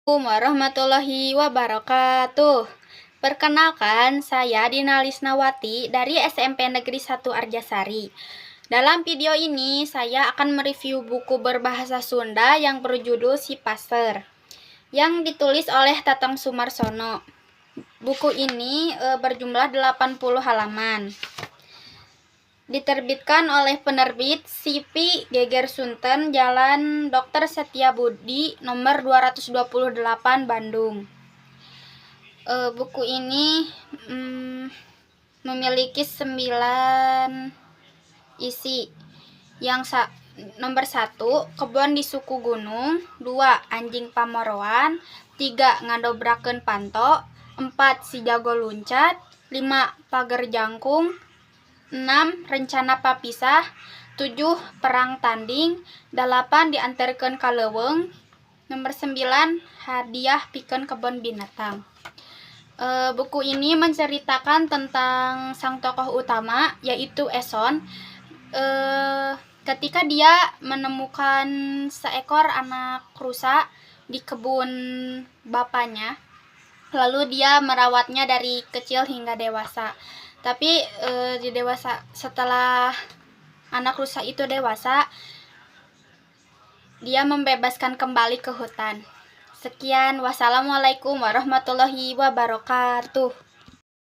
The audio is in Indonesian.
Assalamualaikum warahmatullahi wabarakatuh. Perkenalkan, saya Dina Lisnawati dari SMP Negeri 1 Arjasari. Dalam video ini, saya akan mereview buku berbahasa Sunda yang berjudul Si Passer, yang ditulis oleh Tatang Sumarsono. Buku ini berjumlah 80 halaman. Diterbitkan oleh penerbit Sipi Geger Sunten, Jalan Dr. Setiabudi, nomor 228, Bandung. Buku ini memiliki 9 isi. Nomor 1, Kebon di Suku Gunung. 2, Anjing Pamoroan. 3, Ngadobrakeun Panto. 4, Si Jago Luncat. 5, Pager Jangkung. 6, Rencana Papisah. 7, Perang Tanding. 8, Diantarkeun ka Leuweung. Nomor 9, Hadiah Pikeun Kebon Binatang. Buku ini menceritakan tentang sang tokoh utama, yaitu Eson. Ketika dia menemukan seekor anak rusa di kebun bapaknya, lalu dia merawatnya dari kecil hingga dewasa. Tapi setelah anak rusa itu dewasa, dia membebaskan kembali ke hutan. Sekian, wassalamualaikum warahmatullahi wabarakatuh.